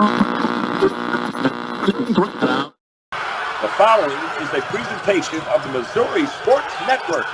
The following is a presentation of the Missouri Sports Network.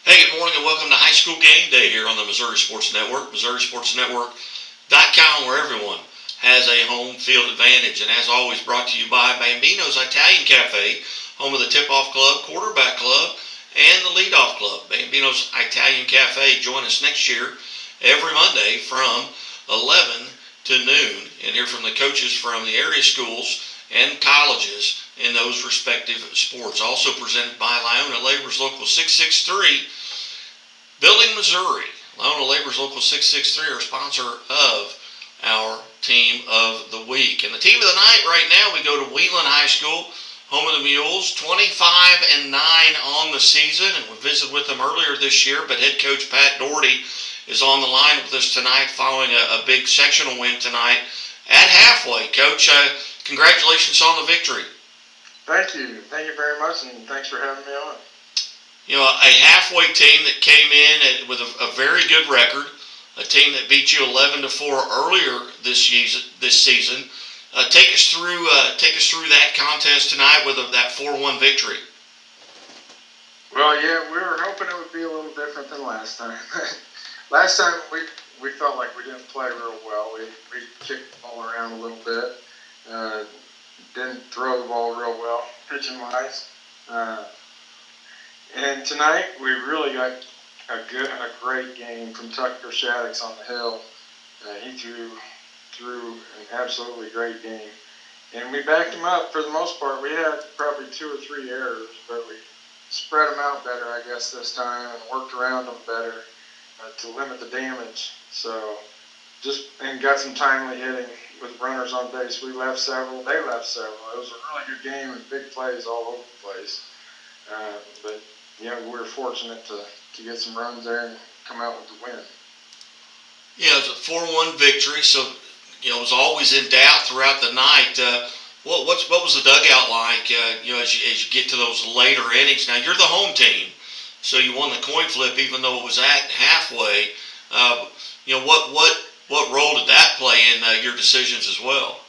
Hey, good morning and welcome to High School Game Day here on the Missouri Sports Network, MissouriSportsNetwork.com, where everyone has a home field advantage. And as always, brought to you by Bambino's Italian Cafe, home of the tip-off club, quarterback club, and the leadoff club. Bambino's Italian Cafe. Join us next year every Monday from 11 to noon and hear from the coaches from the area schools and colleges in those respective sports. Also presented by Iona Labor's Local 663, Building Missouri. Iona Labor's Local 663 are a sponsor of our Team of the Week. And the Team of the Night right now, we go to Wheatland High School, home of the Mules, 25-9 on the season. And we visited with them earlier this year, but head coach Pat Doherty is on the line with us tonight following a big sectional win tonight at halfway. Coach, congratulations on the victory. Thank you. Thank you very much, and thanks for having me on. You know, a halfway team that came in with a very good record, a team that beat you 11-4 earlier this season. Take us through that contest tonight with that 4-1 victory. Well, yeah, we were hoping it would be a little different than last time. Last time we felt like we didn't play real well. We kicked the ball around a little bit. Didn't throw the ball real well, pitching wise. And tonight we really got a great game from Tucker Shaddix on the hill. He threw an absolutely great game, and we backed him up for the most part. We had probably 2 or 3 errors, but we spread them out better, I guess, this time, and worked around them better to limit the damage. So and got some timely hitting with runners on base. We left several, they left several. It was a really good game and big plays all over the place. But yeah, we were fortunate to get some runs there and come out with the win. Yeah, it was a 4-1 victory, so it was always in doubt throughout the night. What was the dugout like? As you get to those later innings. Now you're the home team, so you won the coin flip even though it was at halfway. What role did that play in your decisions as well?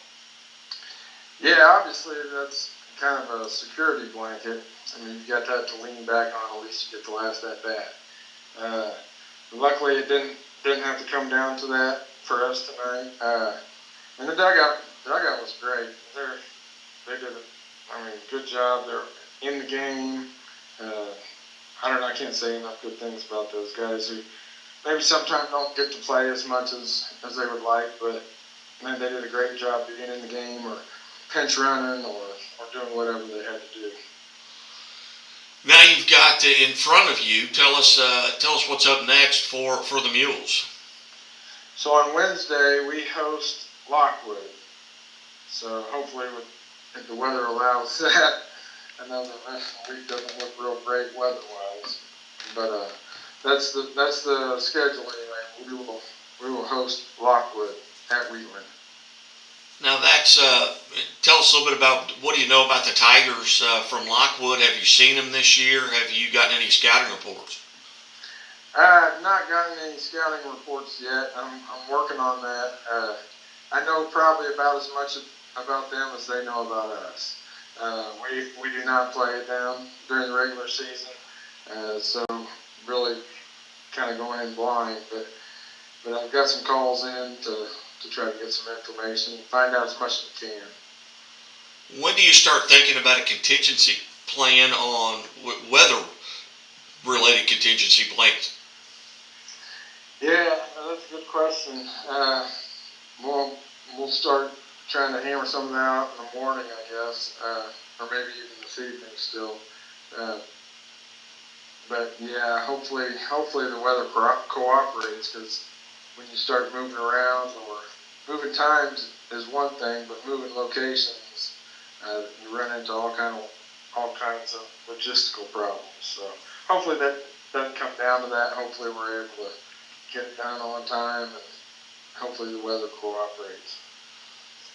Yeah, obviously that's kind of a security blanket. I mean, you got that to lean back on. At least you get the last at bat. Luckily, it didn't have to come down to that for us tonight. And the dugout was great. They did a good job. They're in the game. I can't say enough good things about those guys who maybe sometimes don't get to play as much as they would like, but man, they did a great job being in the game or pinch running or doing whatever they had to do. Now you've got in front of you. Tell us what's up next for the Mules. So on Wednesday we host Lockwood. So hopefully, if the weather allows that, I know the rest of the week doesn't look real great weather-wise, but that's the schedule anyway. We will host Lockwood at Wheatland. Now that's tell us a little bit about what do you know about the Tigers from Lockwood. Have you seen them this year? Have you gotten any scouting reports? I've not gotten any scouting reports yet. I'm working on that. I know probably about as much about them as they know about us. We do not play them during the regular season, so really kind of going in blind. But I've got some calls in to try to get some information, find out as much as I can. When do you start thinking about a contingency plan on weather-related contingency plans? Yeah, that's a good question. We'll start trying to hammer something out in the morning, I guess, or maybe even this evening still. But yeah, hopefully the weather cooperates, because when you start moving around or moving times is one thing, but moving locations, you run into all kinds of logistical problems. So hopefully that doesn't come down to that. Hopefully we're able to get it done on time, and hopefully the weather cooperates.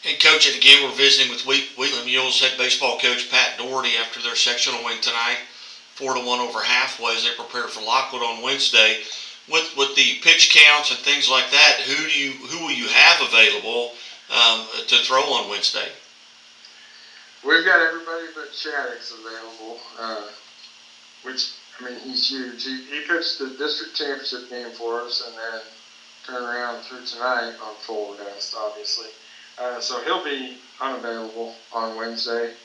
And Coach, and again, we're visiting with Wheatland Mules head baseball coach Pat Doherty after their sectional win tonight, 4-1 over halfway as they prepare for Lockwood on Wednesday. With the pitch counts and things like that, who will you have available to throw on Wednesday? We've got everybody but Shaddix available, which, I mean, he's huge. He pitched the district championship game for us and then turned around through tonight on full rest, obviously. So he'll be unavailable on Wednesday.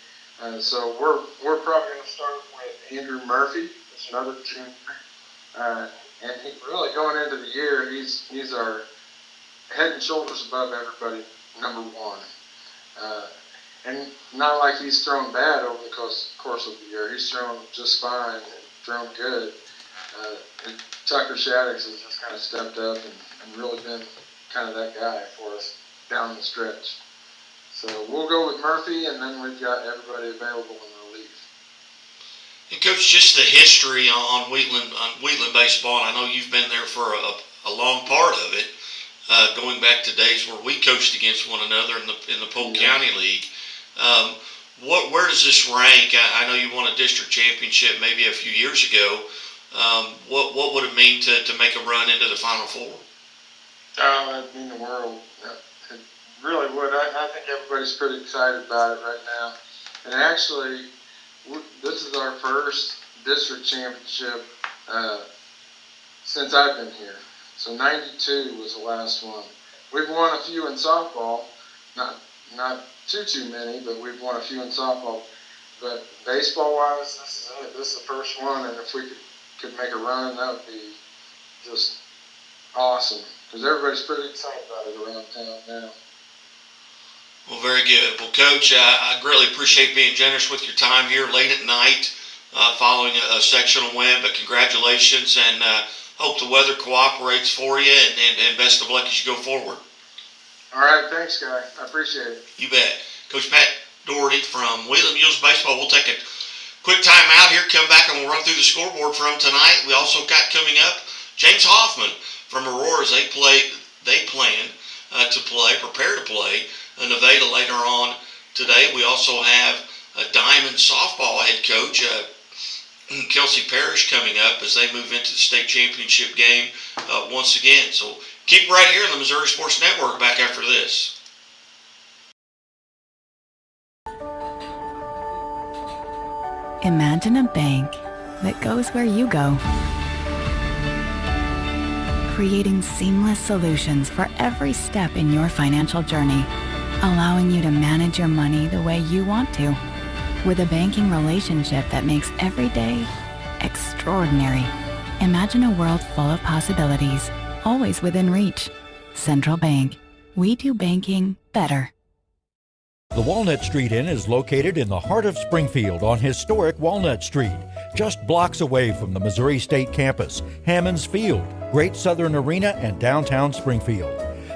So we're probably going to start with Andrew Murphy. It's another junior. And he, really going into the year, he's our head and shoulders above everybody, number one. And not like he's thrown bad over the course of the year. He's thrown just fine and thrown good. And Tucker Shaddix has just kind of stepped up and really been kind of that guy for us down the stretch. So we'll go with Murphy, and then we've got everybody available in relief. And Coach, just the history on Wheatland Baseball, and I know you've been there for a long part of it, going back to days where we coached against one another in the Polk County League. Where does this rank? I know you won a district championship maybe a few years ago. What would it mean to make a run into the Final Four? Oh, that'd mean the world. It really would. I think everybody's pretty excited about it right now. And actually, this is our first district championship since I've been here. So 92 was the last one. We've won a few in softball, not too many, but we've won a few in softball. But baseball-wise, this is it. This is the first one, and if we could make a run, that would be just awesome. Because everybody's pretty excited about it around town now. Well, very good. Well, Coach, I greatly appreciate being generous with your time here late at night following a sectional win, but congratulations, and hope the weather cooperates for you, and best of luck as you go forward. All right, thanks, Guy. I appreciate it. You bet. Coach Pat Doherty from Wheatland Mules Baseball. We'll take a quick time out here, come back, and we'll run through the scoreboard for them tonight. We also got coming up James Hoffman from Aurora. They plan to prepare to play Nevada later on today. We also have a Diamond softball head coach, Kelsey Parrish, coming up as they move into the state championship game once again. So keep right here on the Missouri Sports Network back after this. Imagine a bank that goes where you go, creating seamless solutions for every step in your financial journey, allowing you to manage your money the way you want to, with a banking relationship that makes every day extraordinary. Imagine a world full of possibilities, always within reach. Central Bank. We do banking better. The Walnut Street Inn is located in the heart of Springfield on historic Walnut Street, just blocks away from the Missouri State Campus, Hammons Field, Great Southern Arena, and downtown Springfield.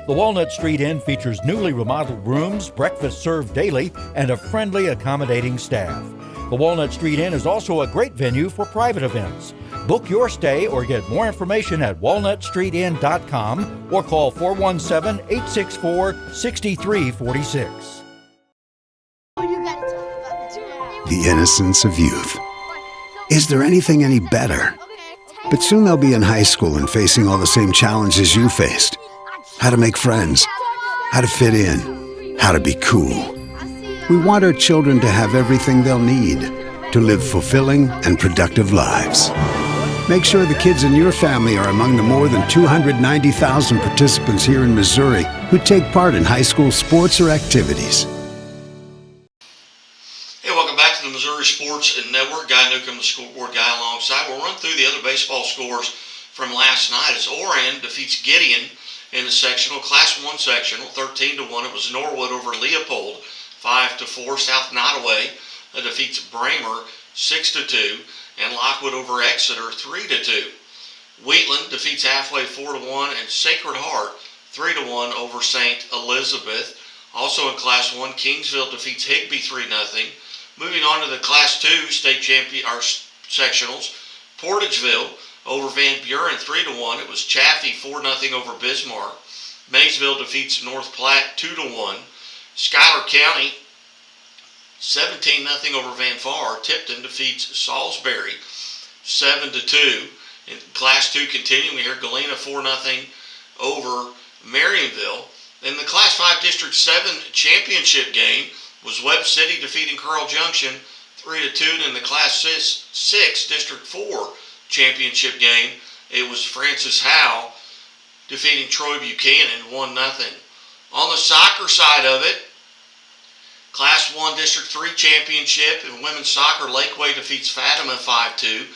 The Walnut Street Inn features newly remodeled rooms, breakfast served daily, and a friendly, accommodating staff. The Walnut Street Inn is also a great venue for private events. Book your stay or get more information at walnutstreetinn.com or call 417-864-6346. The innocence of youth. Is there anything any better? But soon they'll be in high school and facing all the same challenges you faced. How to make friends, how to fit in, how to be cool. We want our children to have everything they'll need to live fulfilling and productive lives. Make sure the kids in your family are among the more than 290,000 participants here in Missouri who take part in high school sports or activities. Hey, welcome back to the Missouri Sports Network. Guy Newcomb, the Scoreboard Guy, alongside. We'll run through the other baseball scores from last night as Oran defeats Gideon in the sectional, Class 1 sectional, 13-1. It was Norwood over Leopold, 5-4. South Nottoway defeats Bramer, 6-2. And Lockwood over Exeter, 3-2. Wheatland defeats Halfway, 4-1. And Sacred Heart, 3-1 over St. Elizabeth. Also in Class 1, Kingsville defeats Higbee, 3-0. Moving on to the Class 2 state champion, our sectionals, Portageville over Van Buren, 3-1. It was Chaffee, 4-0 over Bismarck. Maysville defeats North Platte, 2-1. Schuyler County 17-0 over Van Far. Tipton defeats Salisbury 7-2. In Class 2 continuing here, Galena 4-0 over Marionville. In the Class 5 District 7 championship game was Webb City defeating Carl Junction 3-2. In the Class 6 District 4 championship game, it was Francis Howe defeating Troy Buchanan 1-0. On the soccer side of it, Class 1 District 3 championship in women's soccer, Lakeway defeats Fatima 5-2.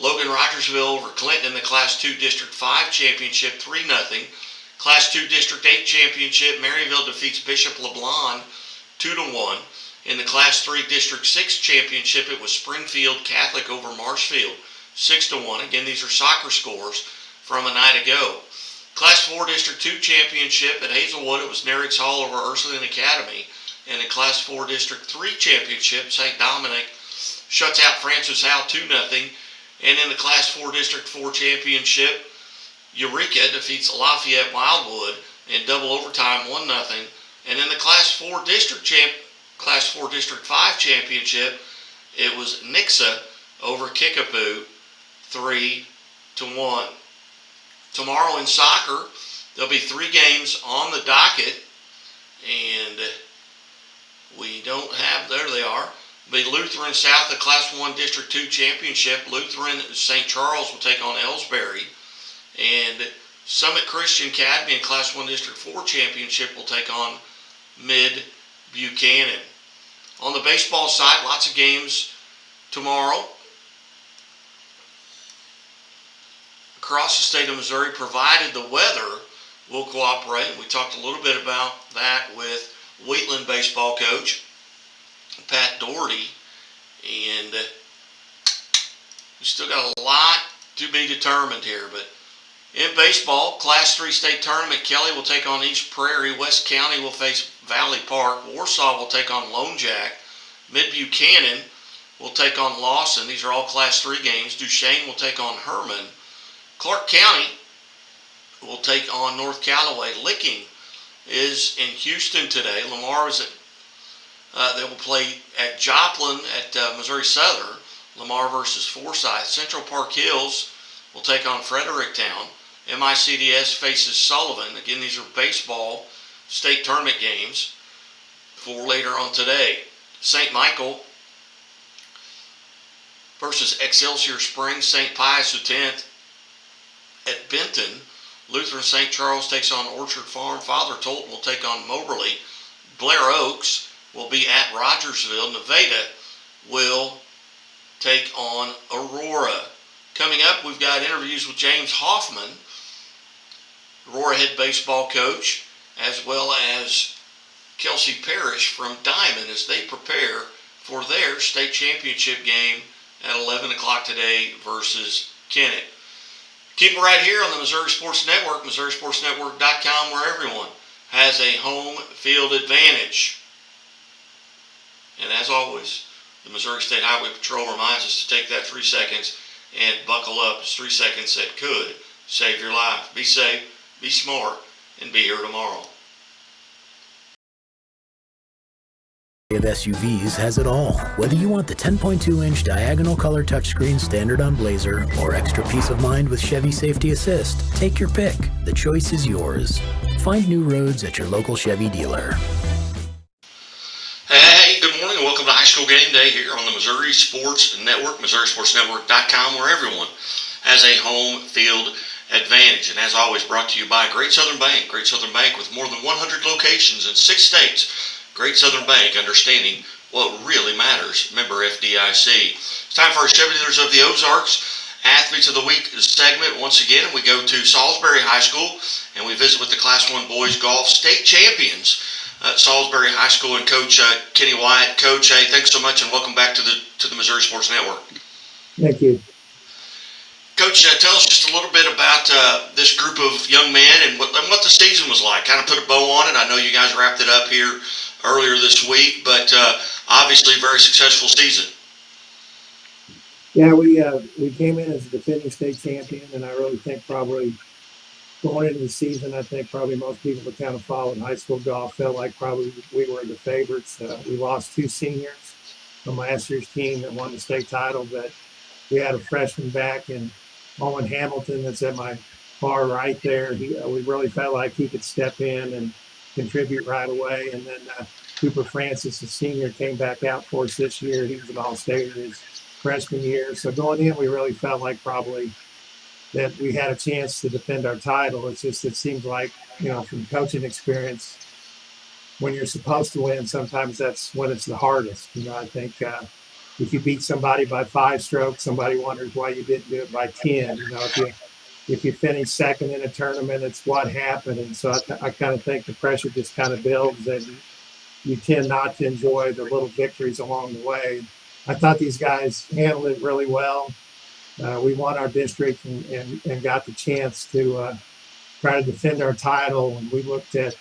Logan Rogersville over Clinton in the Class 2 District 5 championship 3-0. Class 2 District 8 championship, Maryville defeats Bishop LeBlond 2-1. In the Class 3 District 6 championship, it was Springfield Catholic over Marshfield 6-1. Again, these are soccer scores from a night ago. Class 4 District 2 championship at Hazelwood, it was Nerig's Hall over Ursuline Academy. And in Class 4 District 3 championship, St. Dominic shuts out Francis Howe 2-0. And in the Class 4 District 4 championship, Eureka defeats Lafayette Wildwood in double overtime 1-0. And in the Class 4 District 5 championship, it was Nixa over Kickapoo 3-1. Tomorrow in soccer, there'll be 3 games on the docket, and we don't have, there they are. The Lutheran South, the Class 1 District 2 Championship. Lutheran St. Charles will take on Ellsbury. And Summit Christian Academy in Class 1 District 4 Championship will take on Mid-Buchanan. On the baseball side, lots of games tomorrow. Across the state of Missouri, provided the weather will cooperate. We talked a little bit about that with Wheatland Baseball coach Pat Doherty, and we still got a lot to be determined here. But in baseball, Class 3 state tournament, Kelly will take on East Prairie, West County will face Valley Park, Warsaw will take on Lone Jack, Mid-Buchanan will take on Lawson. These are all Class 3 games. Duchesne will take on Herman. Clark County will take on North Callaway. Licking is in Houston today. Lamar is at they will play at Joplin at Missouri Southern. Lamar versus Forsyth. Central Park Hills will take on Fredericktown. MICDS faces Sullivan. Again, these are baseball state tournament games for later on today. St. Michael versus Excelsior Springs. St. Pius X at Benton. Lutheran St. Charles takes on Orchard Farm. Father Tolton will take on Moberly. Blair Oaks will be at Rogersville. Nevada will take on Aurora. Coming up, we've got interviews with James Hoffman, Aurora head baseball coach, as well as Kelsey Parrish from Diamond as they prepare for their state championship game at 11 o'clock today versus Kennett. Keep it right here on the Missouri Sports Network, MissouriSportsNetwork.com, where everyone has a home field advantage. And as always, the Missouri State Highway Patrol reminds us to take that 3 seconds and buckle up. It's 3 seconds that could save your life. Be safe, be smart, and be here tomorrow. Of SUVs has it all. Whether you want the 10.2-inch diagonal color touchscreen standard on Blazer or extra peace of mind with Chevy Safety Assist, take your pick. The choice is yours. Find new roads at your local Chevy dealer. Hey, good morning and welcome to High School Game Day here on the Missouri Sports Network, MissouriSportsNetwork.com, where everyone has a home field advantage. And as always, brought to you by Great Southern Bank. Great Southern Bank with more than 100 locations in 6 states. Great Southern Bank, understanding what really matters. Member FDIC. It's time for our Chevy Dealers of the Ozarks Athletes of the Week segment. Once again, we go to Salisbury High School and we visit with the Class 1 Boys Golf State Champions at Salisbury High School and Coach Kenny Wyatt. Coach, hey, thanks so much and welcome back to the Missouri Sports Network. Thank you. Coach, tell us just a little bit about this group of young men and what the season was like. Kind of put a bow on it. I know you guys wrapped it up here earlier this week, but obviously very successful season. Yeah, we came in as the defending state champion, and I really think probably going into the season, I think probably most people that kind of followed high school golf felt like probably we were the favorites. We lost 2 seniors from last year's team that won the state title, but we had a freshman back in Owen Hamilton that's at my far right there. We really felt like he could step in and contribute right away. And then Cooper Francis, the senior, came back out for us this year. He was an all-stater his freshman year. So going in, we really felt like probably that we had a chance to defend our title. It's just, it seems like, from coaching experience, when you're supposed to win, sometimes that's when it's the hardest. I think if you beat somebody by 5 strokes, somebody wonders why you didn't do it by 10. If you finish second in a tournament, it's what happened. And so I kind of think the pressure just kind of builds, and you tend not to enjoy the little victories along the way. I thought these guys handled it really well. We won our district and got the chance to try to defend our title. And we looked at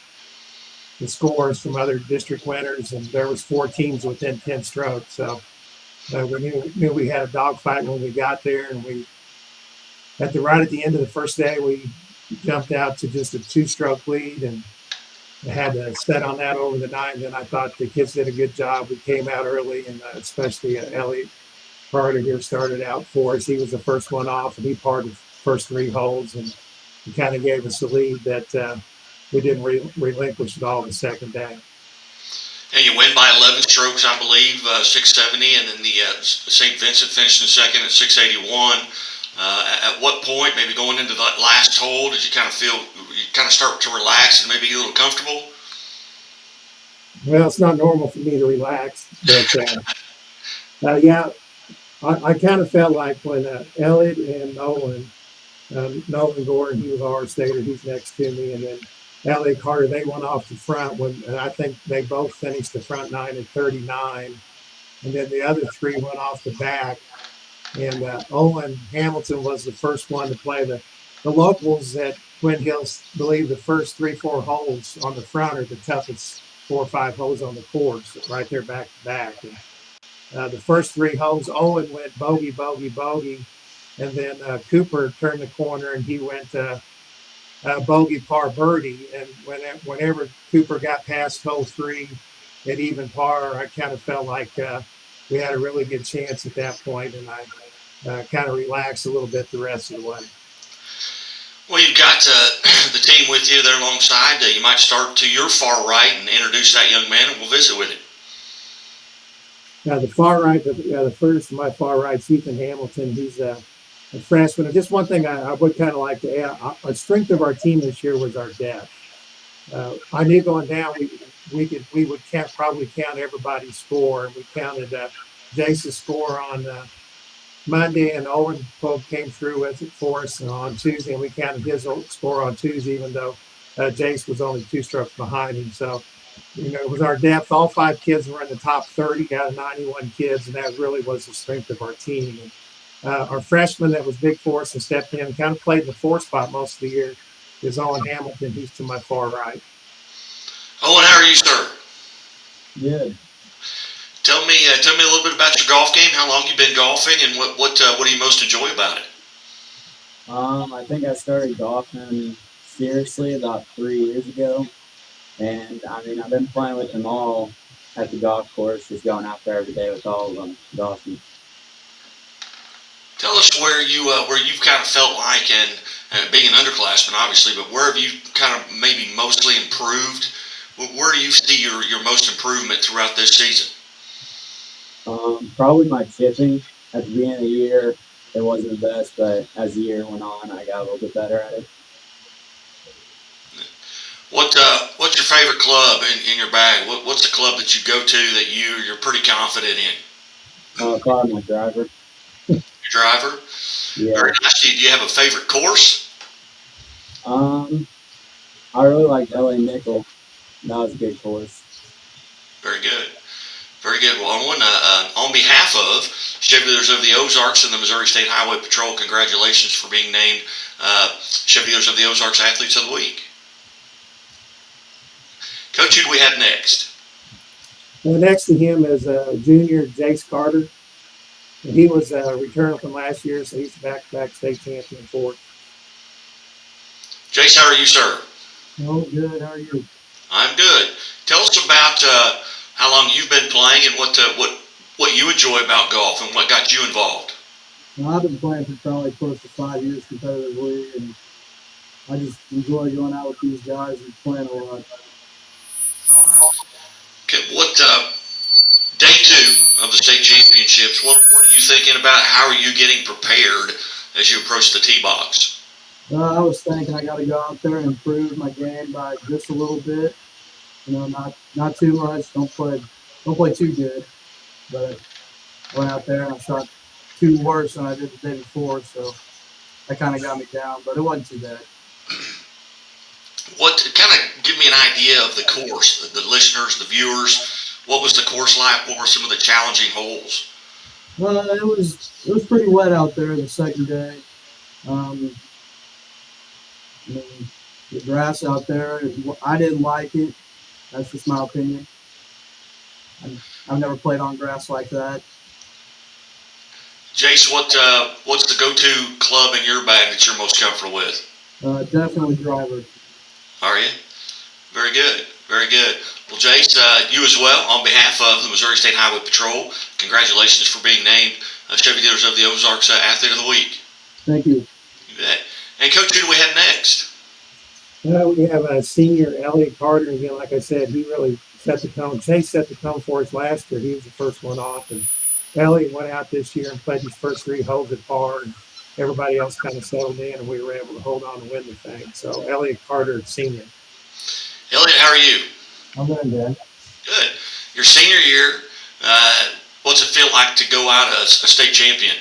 the scores from other district winners, and there was 4 teams within 10 strokes. So we knew we had a dogfight when we got there, and right at the end of the first day, we jumped out to just a 2-stroke lead and had to set on that over the night. And then I thought the kids did a good job. We came out early, and especially Elliot Carter here started out for us. He was the first one off, and he parred the first 3 holes, and he kind of gave us the lead that we didn't relinquish at all the second day. And you win by 11 strokes, I believe, 670, and then the St. Vincent finished in second at 681. At what point, maybe going into that last hole, did you kind of start to relax and maybe get a little comfortable? Well, it's not normal for me to relax, but yeah, I kind of felt like when Elliot and Nolan Gordon, he was our stater, he's next to me, and then Elliot Carter, they went off the front and I think they both finished the front 9 at 39, and then the other 3 went off the back. And Owen Hamilton was the first one to play. The locals at Twin Hills believe the first 3-4 holes on the front are the toughest 4 or 5 holes on the course, right there back to back. And, the first 3 holes, Owen went bogey, bogey, bogey, and then Cooper turned the corner and he went bogey, par, birdie. And whenever Cooper got past hole 3 at even par, I kind of felt like we had a really good chance at that point, and I kind of relaxed a little bit the rest of the way. Well, you've got the team with you there alongside. You might start to your far right and introduce that young man, and we'll visit with him. Now, the far right, the first of my far right, Ethan Hamilton. He's a freshman. And just one thing I would kind of like to add: our strength of our team this year was our depth. I knew going down we would probably count everybody's score, and we counted Jace's score on Monday, and Owen came through with it for us on Tuesday, and we counted his score on Tuesday, even though Jace was only 2 strokes behind him. So, it was our depth. All 5 kids were in the top 30 out of 91 kids, and that really was the strength of our team. And, our freshman that was big for us and stepped in and kind of played in the 4 spot most of the year is Owen Hamilton. He's to my far right. Owen, how are you, sir? Good. Tell me a little bit about your golf game. How long you been golfing, and what do you most enjoy about it? I think I started golfing seriously about 3 years ago, and I've been playing with them all at the golf course, just going out there every day with all of them golfing. Tell us where you've kind of felt like, and being an underclassman, obviously, but where have you kind of maybe mostly improved? Where do you see your most improvement throughout this season? Probably my chipping. At the beginning of the year, it wasn't the best, but as the year went on, I got a little bit better at it. What's your favorite club in your bag? What's the club that you go to that you're pretty confident in? Probably my driver. Your driver? Yeah. Very nice. Do you have a favorite course? I really like LA Nickel. That was a good course. Very good. Very good. Well, on behalf of Cheerleaders of the Ozarks and the Missouri State Highway Patrol, congratulations for being named Cheerleaders of the Ozarks Athletes of the Week. Coach, who do we have next? Well, next to him is junior Jace Carter. And he was a returner from last year, so he's back-to-back state champion for it. Jace, how are you, sir? Oh, good. How are you? I'm good. Tell us about how long you've been playing and what you enjoy about golf and what got you involved. Well, I've been playing for probably close to 5 years competitively, and I just enjoy going out with these guys and playing a lot. Okay, what day 2 of the state championships? What are you thinking about? How are you getting prepared as you approach the tee box? I was thinking I got to go out there and improve my game by just a little bit. You know, not too much. Don't play too good. But I went out there and I shot 2 worse than I did the day before, so that kind of got me down. But it wasn't too bad. What kind of give me an idea of the course, the listeners, the viewers? What was the course like? What were some of the challenging holes? Well, it was pretty wet out there the second day. I mean, the grass out there, I didn't like it. That's just my opinion. I've never played on grass like that. Jace, what's the go-to club in your bag that you're most comfortable with? Definitely driver. Are you? Very good. Very good. Well, Jace, you as well, on behalf of the Missouri State Highway Patrol, congratulations for being named Chevy Dealers of the Ozarks Athlete of the Week. Thank you. You bet. And Coach, who do we have next? We have a senior, Elliot Carter. Again, like I said, he really set the tone. Chase set the tone for us last year. He was the first one off. And Elliot went out this year and played his first 3 holes at par. And everybody else kind of settled in, and we were able to hold on and win the thing. So Elliot Carter, senior. Elliot, how are you? I'm doing good. Good. Your senior year, what's it feel like to go out as a state champion?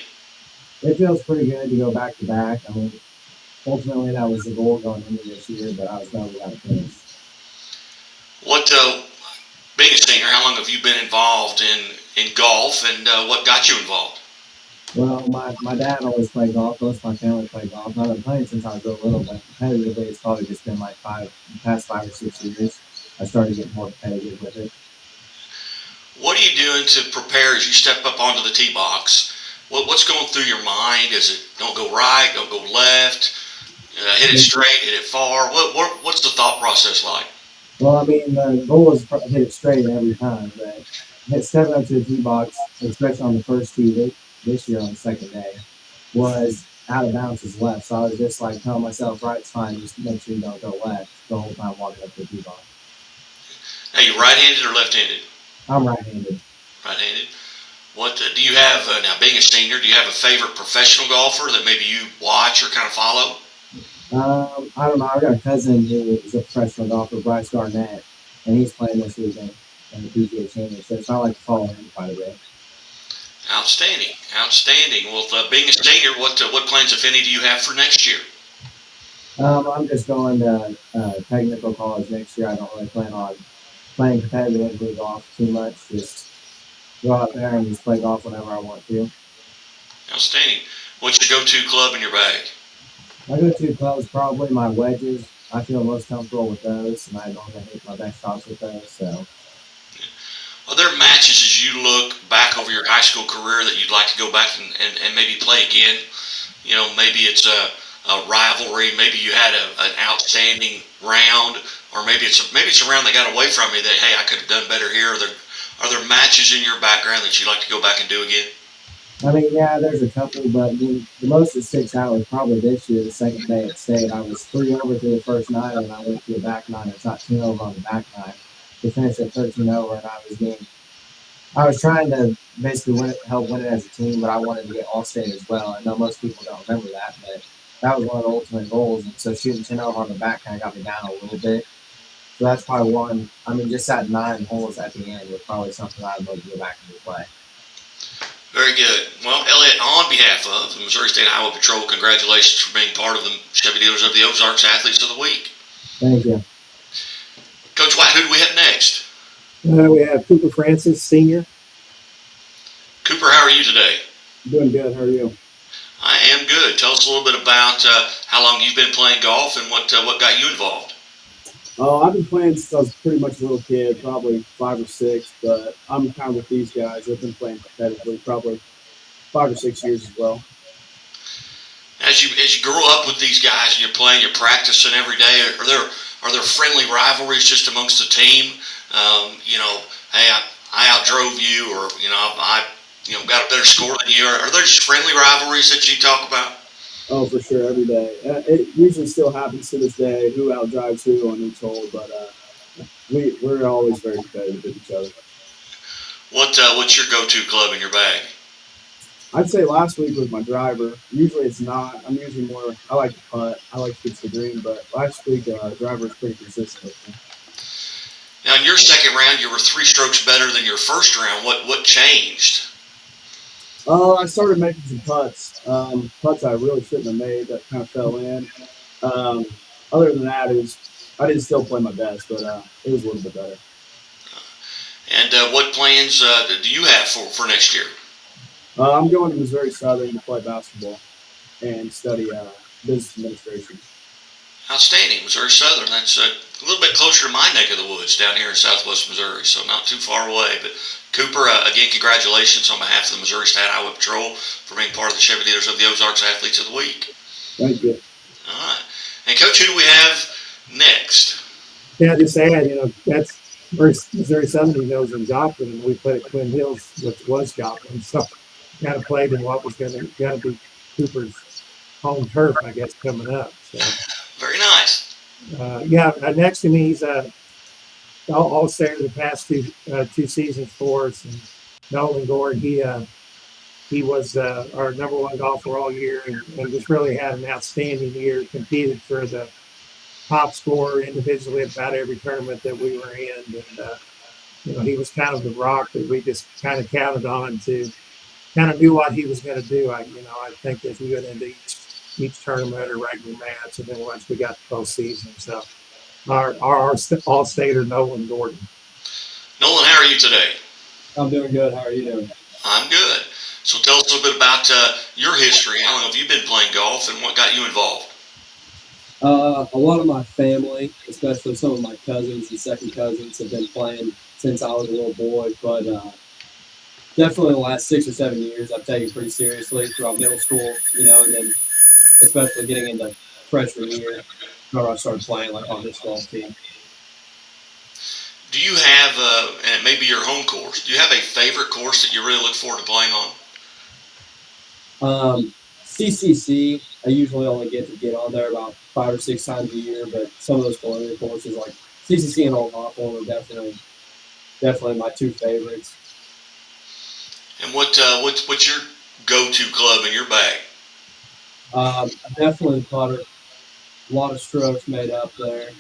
It feels pretty good to go back to back. I mean, ultimately that was the goal going into this year, but I was glad we got to finish. Being a senior, how long have you been involved in golf, and what got you involved? Well, my dad always played golf. Most of my family played golf. I've been playing since I was real little, but competitively it's probably just been like the past 5 or 6 years. I started getting more competitive with it. What are you doing to prepare as you step up onto the tee box? What's going through your mind? Is it don't go right, don't go left, hit it straight, hit it far? What's the thought process like? Well, I mean, the goal is to hit it straight every time, but stepping up to the tee box, especially on the first tee this year on the second day, was out of bounds is left. So I was just like telling myself, right, it's fine, just make sure you don't go left the whole time walking up to the tee box. Are you right-handed or left-handed? I'm right-handed. Right-handed. What do you have, now being a senior, do you have a favorite professional golfer that maybe you watch or kind of follow? I don't know. I got a cousin who is a professional golfer, Bryce Garnett, and he's playing this weekend in the PGA Championship. So I like to follow him quite a bit. Outstanding, outstanding. Well, being a senior, what plans, if any, do you have for next year? I'm just going to technical college next year. I don't really plan on playing competitively golf too much. Just go out there and just play golf whenever I want to. Outstanding. What's your go-to club in your bag? My go-to clubs probably my wedges. I feel most comfortable with those, and I normally hit my best shots with those. So, are there matches as you look back over your high school career that you'd like to go back and maybe play again? You know, maybe it's a rivalry. Maybe you had an outstanding round, or maybe it's a round that got away from me that, hey, I could have done better here. Are there matches in your background that you'd like to go back and do again? I mean, yeah, there's a couple, but the most that sticks out was probably this year, the second day at state. I was 3 over through the first 9, and I went to the back 9 and shot 10 over on the back 9 to finish at 13 over, and I was trying to basically help win it as a team, but I wanted to get All-State as well. I know most people don't remember that, but that was one of the ultimate goals, and so shooting 10 over on the back kind of got me down a little bit. So that's probably one. I mean, just that 9 holes at the end was probably something I'd love to go back and replay. Very good. Well, Elliot, on behalf of the Missouri State Highway Patrol, congratulations for being part of the Chevy Dealers of the Ozarks Athletes of the Week. Thank you. Coach White, who do we have next? We have Cooper Francis, senior. Cooper, how are you today? Doing good. How are you? I am good. Tell us a little bit about how long you've been playing golf and what got you involved. I've been playing since I was pretty much a little kid, probably 5 or 6, but I'm kind of with these guys. I've been playing competitively probably 5 or 6 years as well. Now, as you grow up with these guys and you're playing, you're practicing every day, are there friendly rivalries just amongst the team? Hey, I outdrove you, or I got a better score than you. Are there just friendly rivalries that you talk about? Oh, for sure, every day. It usually still happens to this day, who outdrives who on each hole, but we're always very competitive with each other. What's your go-to club in your bag? I'd say last week was my driver. Usually it's not. I'm usually more, I like to putt. I like to get to the green, but last week driver was pretty consistent with me. Now, in your second round, you were 3 strokes better than your first round. What changed? I started making some putts. Putts I really shouldn't have made that kind of fell in. Other than that, I didn't still play my best, but it was a little bit better. And what plans do you have for next year? I'm going to Missouri Southern to play basketball and study business administration. Outstanding. Missouri Southern. That's a little bit closer to my neck of the woods down here in southwest Missouri, so not too far away. But Cooper, again, congratulations on behalf of the Missouri State Highway Patrol for being part of the Chevy Dealers of the Ozarks Athletes of the Week. Thank you. All right. And, Coach, who do we have next? Yeah, just add, that's Missouri Southern knows in Joplin, and we played at Twin Hills, which was Joplin. So kind of played in what was going to be Cooper's home turf, I guess, coming up. So. Very nice. Next to me, he's all-star the past two seasons for us. And Nolan Gord, he was our number 1 golfer all year, and just really had an outstanding year. Competed for the top scorer individually at about every tournament that we were in, and he was kind of the rock that we just kind of counted on to kind of do what he was going to do. I think as we went into each tournament or regular match, and then once we got to postseason. So our all-stater Nolan Gordon. Nolan, how are you today? I'm doing good. How are you doing? I'm good. So tell us a little bit about your history. How long have you been playing golf, and what got you involved? A lot of my family, especially some of my cousins and second cousins, have been playing since I was a little boy. But definitely the last 6 or 7 years, I've taken it pretty seriously throughout middle school, and then especially getting into freshman year, where I started playing on this golf team. Do you have, and it may be your home course, do you have a favorite course that you really look forward to playing on? CCC, I usually only get on there about 5 or 6 times a year, but some of those colonial courses like CCC and Old Hawthorne are definitely my 2 favorites. And what's your go-to club in your bag? Definitely the putter. A lot of strokes made up there.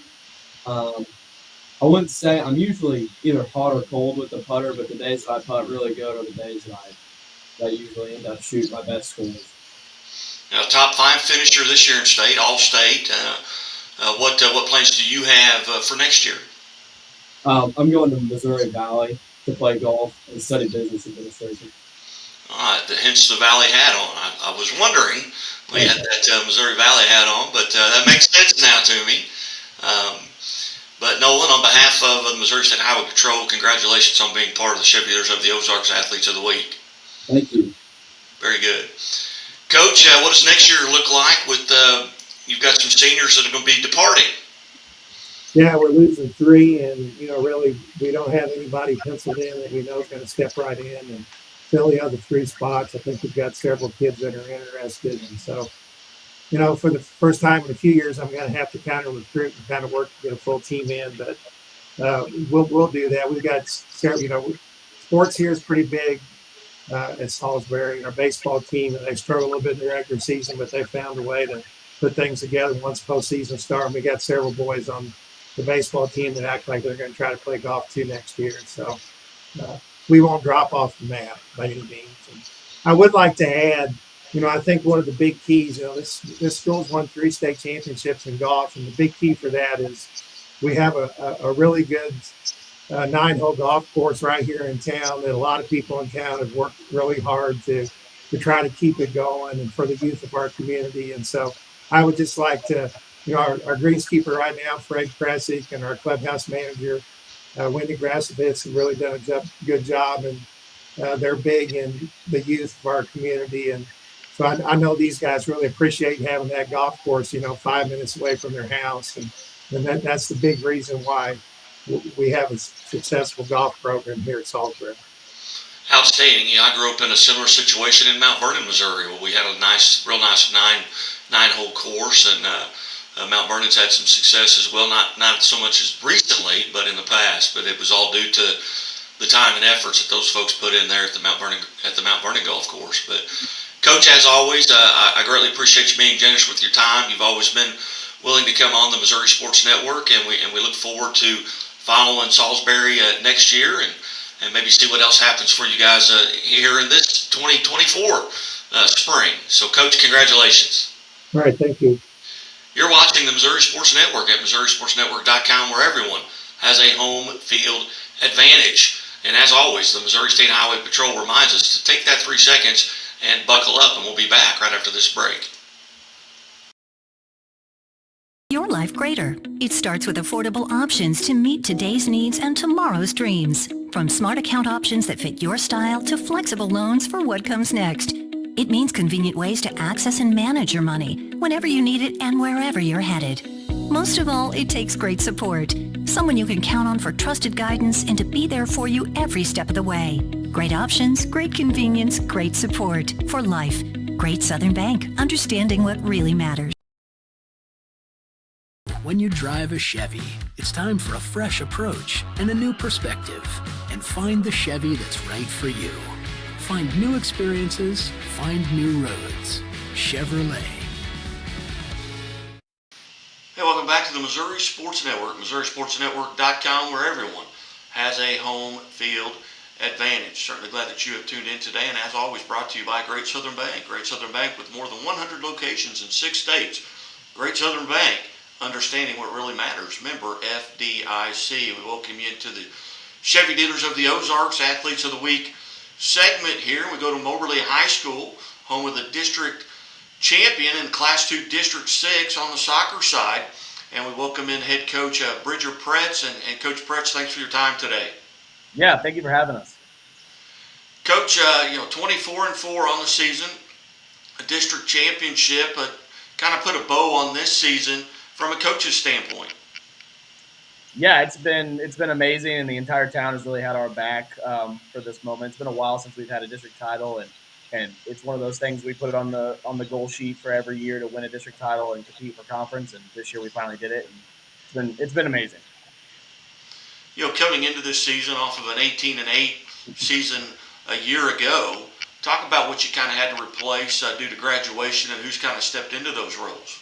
I wouldn't say I'm usually either hot or cold with the putter, but the days that I putt really good are the days that I usually end up shooting my best scores. Now, top 5 finisher this year in state, all state. What plans do you have for next year? I'm going to Missouri Valley to play golf and study business administration. All right, hence the Valley hat on. I was wondering we had that Missouri Valley hat on, but that makes sense now to me. But Nolan, on behalf of the Missouri State Highway Patrol, congratulations on being part of the Chevy Dealers of the Ozarks Athletes of the Week. Thank you. Very good. Coach, what does next year look like with you've got some seniors that are going to be departing? Yeah, we're losing 3, and, really we don't have anybody penciled in that we know is going to step right in and fill the other 3 spots. I think we've got several kids that are interested. And so, for the first time in a few years, I'm going to have to kind of recruit and kind of work to get a full team in. But we'll do that. We've got several, sports here is pretty big at Salisbury. Our baseball team, they struggle a little bit in the regular season, but they found a way to put things together once postseason started. We got several boys on the baseball team that act like they're going to try to play golf too next year. So we won't drop off the map by any means. And I would like to add, I think one of the big keys, this school's won 3 state championships in golf, and the big key for that is we have a really good 9-hole golf course right here in town that a lot of people in town have worked really hard to try to keep it going and for the youth of our community. And so I would just like to, our greenskeeper right now, Fred Krasick, and our clubhouse manager, Wendy Grassovitz, have really done a good job, and they're big in the youth of our community. And So I know these guys really appreciate having that golf course, 5 minutes away from their house. And that's the big reason why we have a successful golf program here at Salisbury. Outstanding. I grew up in a similar situation in Mount Vernon, Missouri, where we had a real nice nine-hole course, and Mount Vernon's had some success as well. Not so much as recently, but in the past. But it was all due to the time and efforts that those folks put in there at the Mount Vernon golf course. But Coach, as always, I greatly appreciate you being generous with your time. You've always been willing to come on the Missouri Sports Network, and we look forward to following Salisbury next year and maybe see what else happens for you guys here in this 2024 spring. So, Coach, congratulations. All right, thank you. You're watching the Missouri Sports Network at MissouriSportsNetwork.com, where everyone has a home field advantage. And as always, the Missouri State Highway Patrol reminds us to take that 3 seconds and buckle up, and we'll be back right after this break. Your life greater. It starts with affordable options to meet today's needs and tomorrow's dreams. From smart account options that fit your style to flexible loans for what comes next. It means convenient ways to access and manage your money whenever you need it and wherever you're headed. Most of all, it takes great support. Someone you can count on for trusted guidance and to be there for you every step of the way. Great options, great convenience, great support. For life. Great Southern Bank. Understanding what really matters. When you drive a Chevy, it's time for a fresh approach and a new perspective. And find the Chevy that's right for you. Find new experiences, find new roads. Chevrolet. Hey, welcome back to the Missouri Sports Network, MissouriSportsNetwork.com, where everyone has a home field advantage. Certainly glad that you have tuned in today, and as always, brought to you by Great Southern Bank. Great Southern Bank with more than 100 locations in 6 states. Great Southern Bank, understanding what really matters. Member FDIC. We welcome you into the Chevy Dealers of the Ozarks Athletes of the Week segment here. We go to Moberly High School, home of the district champion in Class 2 District 6 on the soccer side. And we welcome in head coach Bridger Pretz. And Coach Pretz, thanks for your time today. Yeah, thank you for having us. Coach, 24-4 on the season, a district championship, kind of put a bow on this season from a coach's standpoint. Yeah, it's been amazing, and the entire town has really had our back for this moment. It's been a while since we've had a district title, and it's one of those things we put it on the goal sheet for every year to win a district title and compete for conference. And this year we finally did it, and it's been amazing. Coming into this season off of an 18-8 season a year ago, talk about what you kind of had to replace due to graduation and who's kind of stepped into those roles.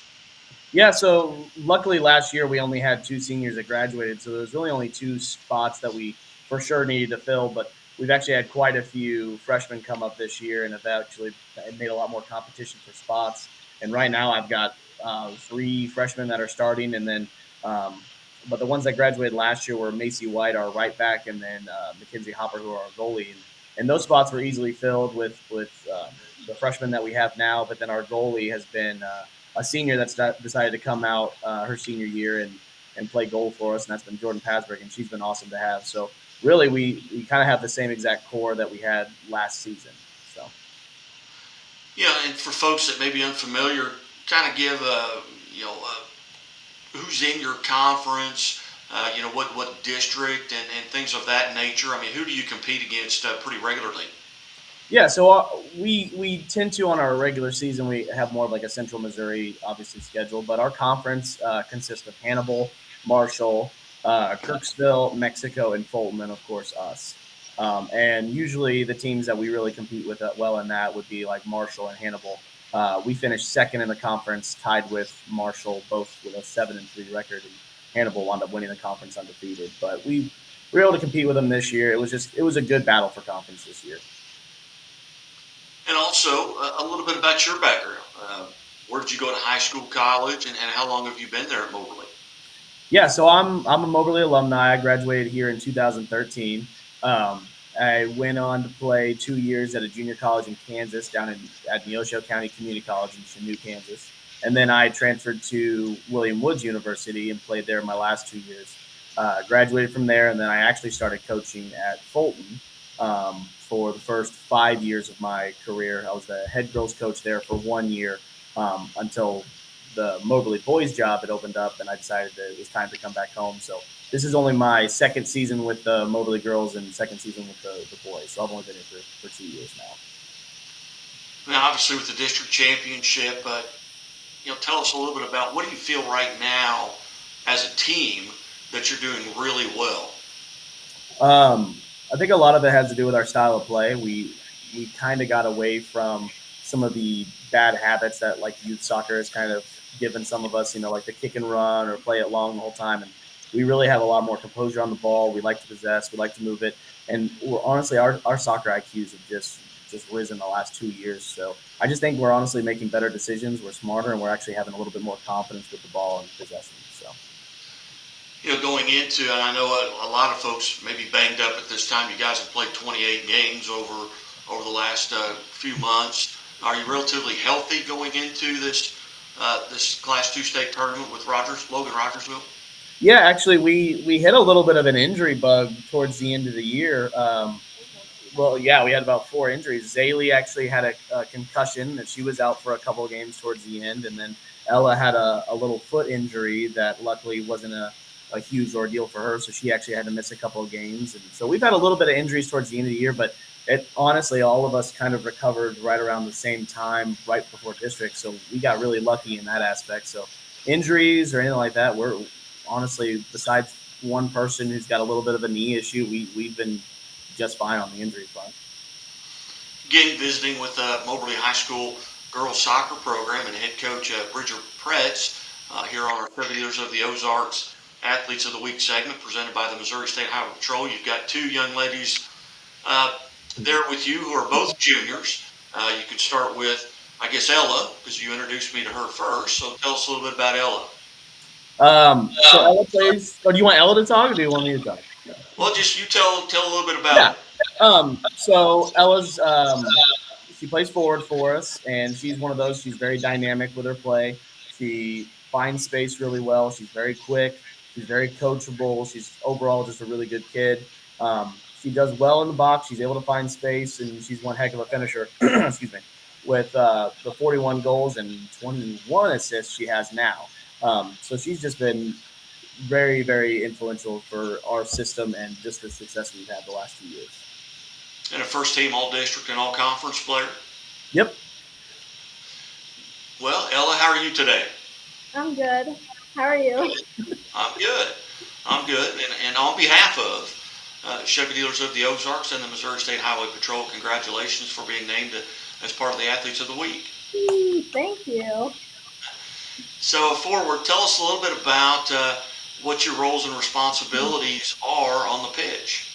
Yeah, so luckily last year we only had 2 seniors that graduated, so there was really only 2 spots that we for sure needed to fill, but we've actually had quite a few freshmen come up this year and have actually made a lot more competition for spots. And right now I've got 3 freshmen that are starting, and then but the ones that graduated last year were Macy White, our right back, and then Mackenzie Hopper, who are our goalie. And those spots were easily filled with the freshmen that we have now, but then our goalie has been a senior that's decided to come out her senior year and play goal for us, and that's been Jordan Pasberg, and she's been awesome to have. So really, we kind of have the same exact core that we had last season. So yeah, and for folks that may be unfamiliar, kind of give who's in your conference, what district and things of that nature. I mean, who do you compete against pretty regularly? Yeah, so we tend to, on our regular season, we have more of like a Central Missouri, obviously, schedule. But our conference consists of Hannibal, Marshall, Kirksville, Mexico, and Fulton, and, of course, us. And usually the teams that we really compete with well in that would be like Marshall and Hannibal. We finished second in the conference, tied with Marshall, both with a 7-3 record. And Hannibal wound up winning the conference undefeated. But we were able to compete with them this year. It was a good battle for conference this year. And also, a little bit about your background. Where did you go to high school, college, and how long have you been there at Moberly? Yeah, so I'm a Moberly alumni. I graduated here in 2013. I went on to play 2 years at a junior college in Kansas, down at Neosho County Community College in Chanute, Kansas. And then I transferred to William Woods University and played there my last 2 years. Graduated from there, and then I actually started coaching at Fulton for the first 5 years of my career. I was the head girls coach there for 1 year until the Moberly boys job had opened up, and I decided that it was time to come back home. So this is only my second season with the Moberly girls and second season with the boys. So I've only been here for 2 years now. Now, obviously, with the district championship, tell us a little bit about what do you feel right now as a team that you're doing really well? I think a lot of it has to do with our style of play. We kind of got away from some of the bad habits that like youth soccer has kind of given some of us, like the kick and run or play it long the whole time. And we really have a lot more composure on the ball. We like to possess. We like to move it. And honestly, our soccer IQs have just risen the last 2 years. So I just think we're honestly making better decisions. We're smarter, and we're actually having a little bit more confidence with the ball and possession. So. Going into, and I know a lot of folks may be banged up at this time. You guys have played 28 games over the last few months. Are you relatively healthy going into this Class 2 state tournament with Logan Rogersville? Yeah, actually, we hit a little bit of an injury bug towards the end of the year. We had about 4 injuries. Zaylee actually had a concussion, and she was out for a couple of games towards the end. And then Ella had a little foot injury that luckily wasn't a huge ordeal for her, so she actually had to miss a couple of games. And so we've had a little bit of injuries towards the end of the year, but honestly, all of us kind of recovered right around the same time, right before district. So we got really lucky in that aspect. So injuries or anything like that, we're honestly, besides one person who's got a little bit of a knee issue, we've been just fine on the injury front. Again, visiting with Moberly High School girls soccer program and head coach Bridger Pretz here on our Navigators of the Ozarks Athletes of the Week segment presented by the Missouri State Highway Patrol. You've got 2 young ladies there with you who are both juniors. You could start with, I guess, Ella, because you introduced me to her first. So tell us a little bit about Ella. So Ella plays. Or do you want Ella to talk, or do you want me to talk? Well, just you tell a little bit about it. So Ella's she plays forward for us, and she's one of those. She's very dynamic with her play. She finds space really well. She's very quick. She's very coachable. She's overall just a really good kid. She does well in the box. She's able to find space, and she's one heck of a finisher. Excuse me. With the 41 goals and 21 assists she has now. So she's just been very, very influential for our system and just the success we've had the last 2 years. And a first-team all-district and all-conference player? Yep. Well, Ella, how are you today? I'm good. How are you? I'm good. And on behalf of Chevy Dealers of the Ozarks and the Missouri State Highway Patrol, congratulations for being named as part of the Athletes of the Week. Thank you. So forward, tell us a little bit about what your roles and responsibilities are on the pitch.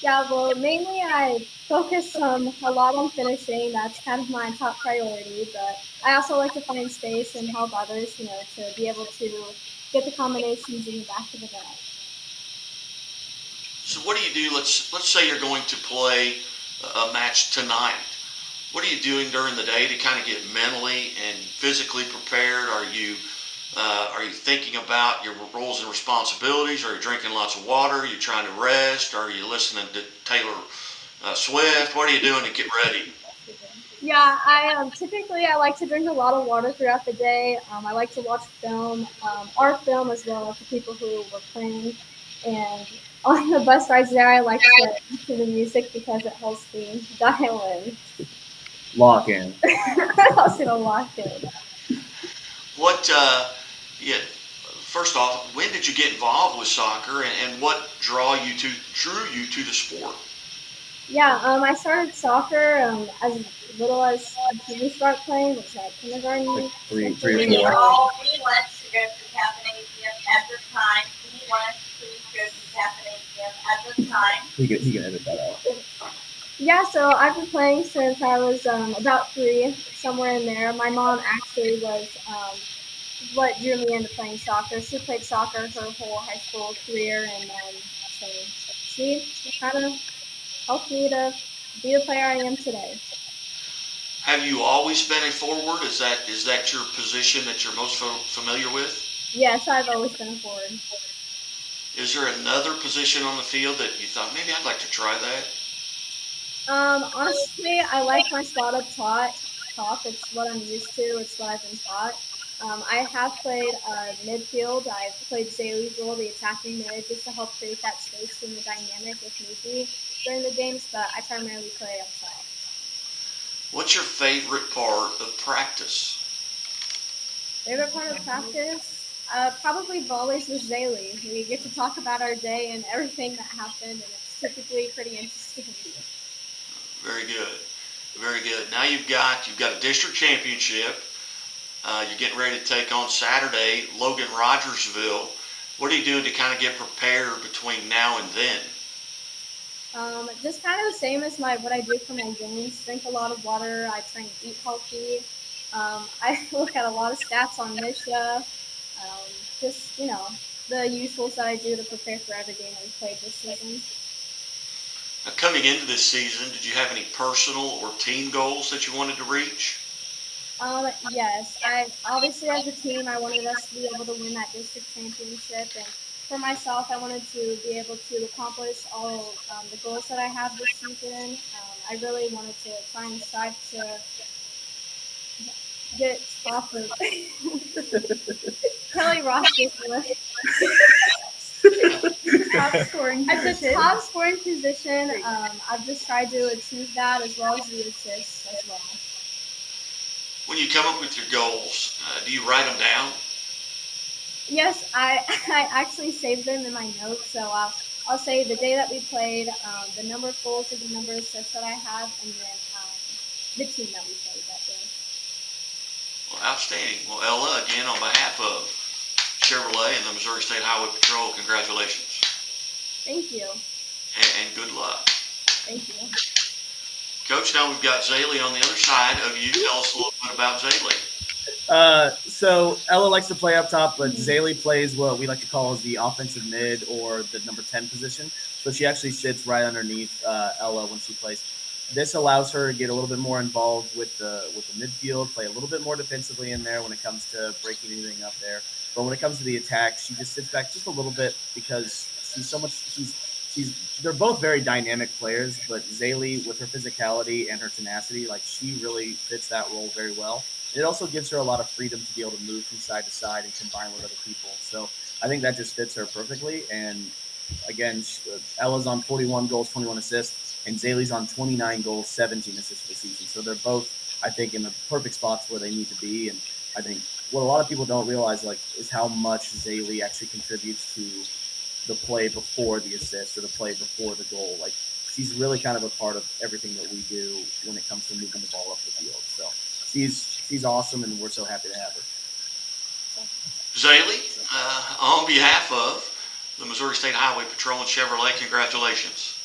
Yeah, well, mainly I focus a lot on finishing. That's kind of my top priority, but I also like to find space and help others, to be able to get the combinations in the back of the net. So what do you do? Let's say you're going to play a match tonight. What are you doing during the day to kind of get mentally and physically prepared? Are you thinking about your roles and responsibilities? Are you drinking lots of water? Are you trying to rest? Are you listening to Taylor Swift? What are you doing to get ready? Yeah, typically I like to drink a lot of water throughout the day. I like to watch film, our film as well for people who were playing. And on the bus rides there, I like to listen to the music because it helps me dial in. Lock in. Helps me to lock in. What? First off, when did you get involved with soccer, and what drew you to the sport? Yeah, I started soccer as little as you start playing, which is like kindergarten. Like three or 4. We went to go to Catholic at the time. We wanted to go to Catholic at the time. He can edit that out. Yeah, so I've been playing since I was about 3, somewhere in there. My mom actually was what drew me into playing soccer. She played soccer her whole high school career, and so she kind of helped me to be the player I am today. Have you always been a forward? Is that your position that you're most familiar with? Yes, I've always been a forward. Is there another position on the field that you thought maybe I'd like to try that? Honestly, I like my spot up top. It's what I'm used to. It's what I've been taught. I have played midfield. I've played Zaylee's role, the attacking mid, just to help create that space in the dynamic if need be during the games, but I primarily play up top. What's your favorite part of practice? Favorite part of practice? Probably volleys with Zaylee. We get to talk about our day and everything that happened, and it's typically pretty interesting. Very good. Very good. Now you've got a district championship. You're getting ready to take on Saturday, Logan Rogersville. What are you doing to kind of get prepared between now and then? Just kind of the same as what I do for my games. Drink a lot of water. I try and eat healthy. I look at a lot of stats on Misha. Just, the usuals that I do to prepare for every game we played this season. Now, coming into this season, did you have any personal or team goals that you wanted to reach? Yes. Obviously, as a team, I wanted us to be able to win that district championship, and for myself, I wanted to be able to accomplish all the goals that I have this season. I really wanted to try and strive to get off of Kelly Ross's list. Top scoring position. At the top scoring position, I've just tried to achieve that as well as the assists as well. When you come up with your goals, do you write them down? Yes, I actually saved them in my notes. So I'll say the day that we played, the number of goals or the number of assists that I have, and then the team that we played that day. Well, outstanding. Well, Ella, again, on behalf of Chevrolet and the Missouri State Highway Patrol, congratulations. Thank you. And good luck. Thank you. Coach, now we've got Zaylee on the other side of you. Tell us a little bit about Zaylee. So Ella likes to play up top, but Zaylee plays what we like to call as the offensive mid or the number 10 position. So she actually sits right underneath Ella when she plays. This allows her to get a little bit more involved with the midfield, play a little bit more defensively in there when it comes to breaking anything up there. But when it comes to the attack, she just sits back just a little bit because they're both very dynamic players, but Zaylee, with her physicality and her tenacity, she really fits that role very well. It also gives her a lot of freedom to be able to move from side to side and combine with other people. So I think that just fits her perfectly. And again, Ella's on 41 goals, 21 assists, and Zaylee's on 29 goals, 17 assists for the season. So they're both, I think, in the perfect spots where they need to be. And I think what a lot of people don't realize is how much Zaylee actually contributes to the play before the assist or the play before the goal. She's really kind of a part of everything that we do when it comes to moving the ball up the field. So she's awesome, and we're so happy to have her. Zaylee, on behalf of the Missouri State Highway Patrol and Chevrolet, congratulations.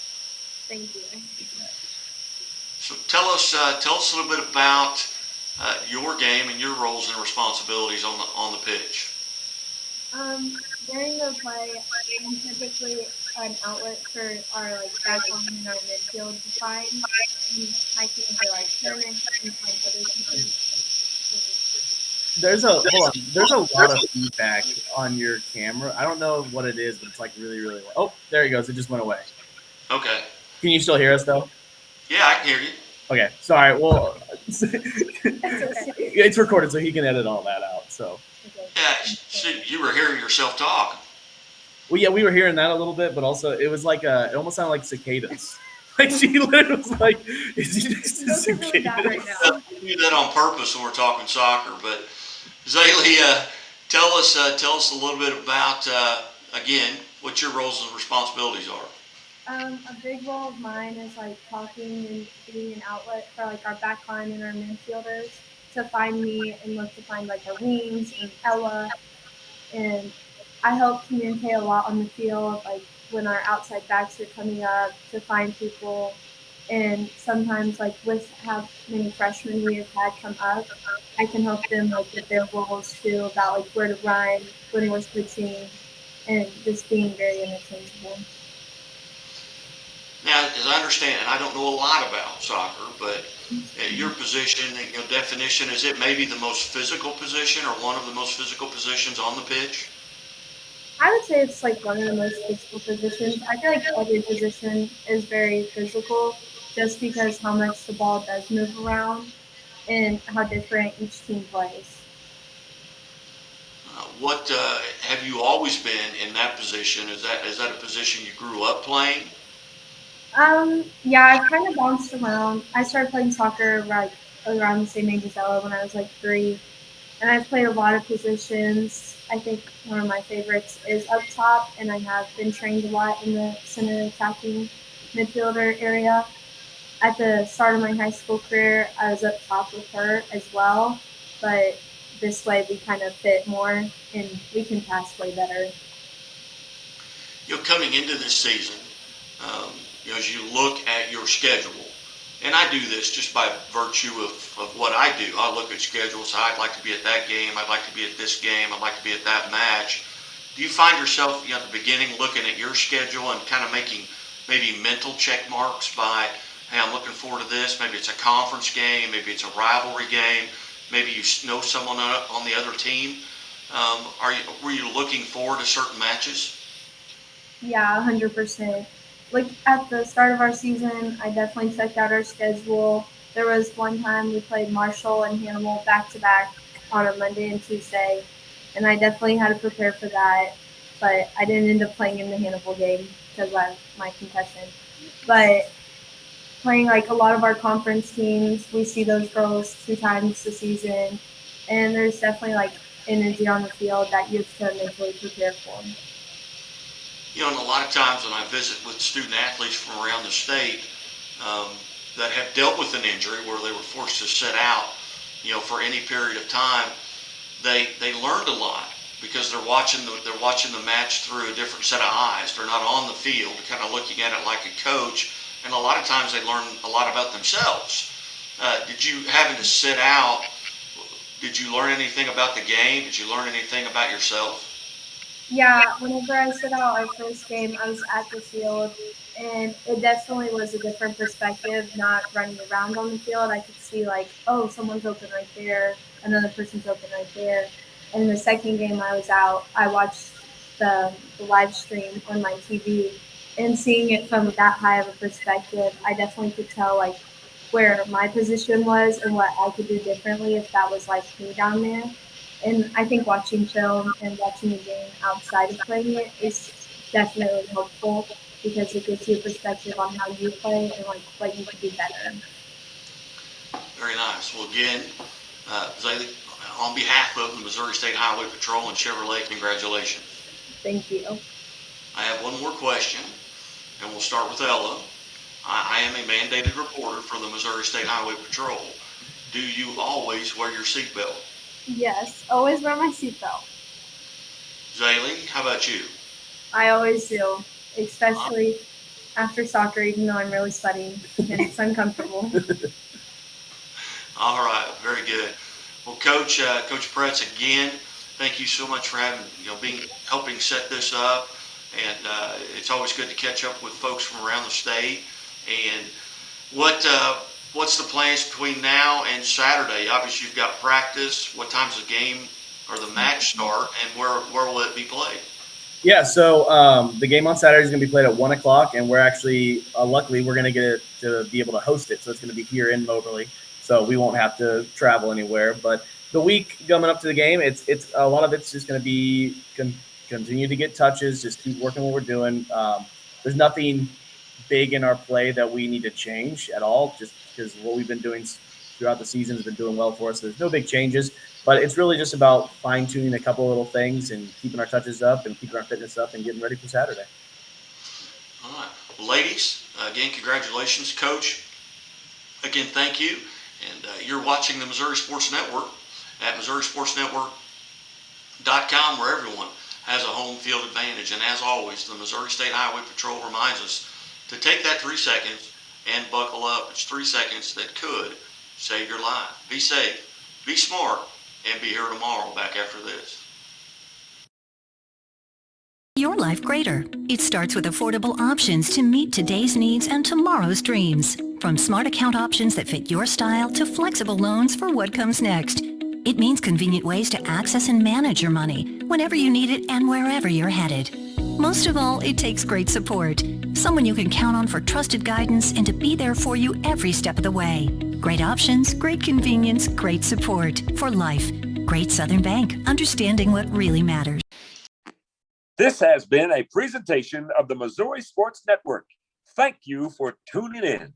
Thank you. So tell us a little bit about your game and your roles and responsibilities on the pitch. During the play, I'm typically an outlet for our back line and our midfield to find. My teams are turning and find other people. There's a lot of feedback on your camera. I don't know what it is, but it's really, really low. Oh, there he goes. It just went away. Okay. Can you still hear us though? Yeah, I can hear you. Okay. Sorry. Well, it's recorded, so he can edit all that out. So. Yeah, so you were hearing yourself talk. Well, yeah, we were hearing that a little bit, but also it was it almost sounded like cicadas. She literally was like, "Is he next to cicadas?" Right now. We do that on purpose when we're talking soccer. But Zaylee, tell us a little bit about again what your roles and responsibilities are. A big role of mine is talking and being an outlet for our back line and our midfielders to find me and look to find our wings and Ella, and I help communicate a lot on the field, when our outside backs are coming up to find people, and sometimes with how many freshmen we have had come up, I can help them with their roles too, about where to run, when we're switching, and just being very interchangeable. Now, as I understand, and I don't know a lot about soccer, but your position, definition, is it maybe the most physical position or one of the most physical positions on the pitch? I would say it's one of the most physical positions. I feel every position is very physical, just because how much the ball does move around and how different each team plays. What have you always been in that position? Is that a position you grew up playing? Yeah, I've kind of bounced around. I started playing soccer like around the same age as Ella when I was like 3. And I've played a lot of positions. I think one of my favorites is up top, and I have been trained a lot in the center attacking midfielder area. At the start of my high school career, I was up top with her as well, but this way we kind of fit more and we can pass way better. Coming into this season, as you look at your schedule, and I do this just by virtue of what I do. I look at schedules. I'd like to be at that game. I'd like to be at this game. I'd like to be at that match. Do you find yourself at the beginning looking at your schedule and kind of making maybe mental check marks by, hey, I'm looking forward to this. Maybe it's a conference game. Maybe it's a rivalry game. Maybe you know someone on the other team. Were you looking forward to certain matches? Yeah, 100%. Like at the start of our season, I definitely checked out our schedule. There was one time we played Marshall and Hannibal back-to-back on a Monday and Tuesday, and I definitely had to prepare for that, but I didn't end up playing in the Hannibal game because of my concussion. But playing like a lot of our conference teams, we see those girls 2 times a season, and there's definitely like energy on the field that you have to mentally prepare for. And a lot of times when I visit with student athletes from around the state that have dealt with an injury where they were forced to sit out, for any period of time, they learned a lot because they're watching the match through a different set of eyes. They're not on the field, kind of looking at it like a coach, and a lot of times they learn a lot about themselves. Did you having to sit out? Did you learn anything about the game? Did you learn anything about yourself? Yeah, whenever I set out our first game, I was at the field, and it definitely was a different perspective, not running around on the field. I could see like, oh, someone's open right there, another person's open right there. And in the second game I was out, I watched the live stream on my TV, and seeing it from that high of a perspective, I definitely could tell like where my position was and what I could do differently if that was like me down there. And I think watching film and watching the game outside of playing it is definitely helpful because it gives you a perspective on how you play and like what you could do better. Very nice. Well, again, Zaylee, on behalf of the Missouri State Highway Patrol and Chevrolet, congratulations. Thank you. I have one more question, and we'll start with Ella. I am a mandated reporter for the Missouri State Highway Patrol. Do you always wear your seatbelt? Yes, always wear my seatbelt. Zaylee, how about you? I always do, especially after soccer, even though I'm really sweating and it's uncomfortable. All right, very good. Well, Coach Pretz, again, thank you so much for helping set this up, and it's always good to catch up with folks from around the state. And what's the plans between now and Saturday? Obviously, you've got practice. What time's the game or the match start, and where will it be played? Yeah, so the game on Saturday is going to be played at 1 o'clock, and we're actually, luckily, we're going to get to be able to host it. So it's going to be here in Moberly, so we won't have to travel anywhere. But the week coming up to the game, it's a lot of it's just going to be continue to get touches, just keep working what we're doing. There's nothing big in our play that we need to change at all, just because what we've been doing throughout the season has been doing well for us. There's no big changes, but it's really just about fine-tuning a couple of little things and keeping our touches up and keeping our fitness up and getting ready for Saturday. All right. Well, ladies, again, congratulations. Coach, again, thank you. And you're watching the Missouri Sports Network at MissouriSportsNetwork.com, where everyone has a home field advantage. And as always, the Missouri State Highway Patrol reminds us to take that 3 seconds and buckle up. It's 3 seconds that could save your life. Be safe, be smart, and be here tomorrow back after this. Your life greater. It starts with affordable options to meet today's needs and tomorrow's dreams. From smart account options that fit your style to flexible loans for what comes next. It means convenient ways to access and manage your money whenever you need it and wherever you're headed. Most of all, it takes great support. someone you can count on for trusted guidance and to be there for you every step of the way. Great options, great convenience, great support for life. Great Southern Bank, understanding what really matters. This has been a presentation of the Missouri Sports Network. Thank you for tuning in.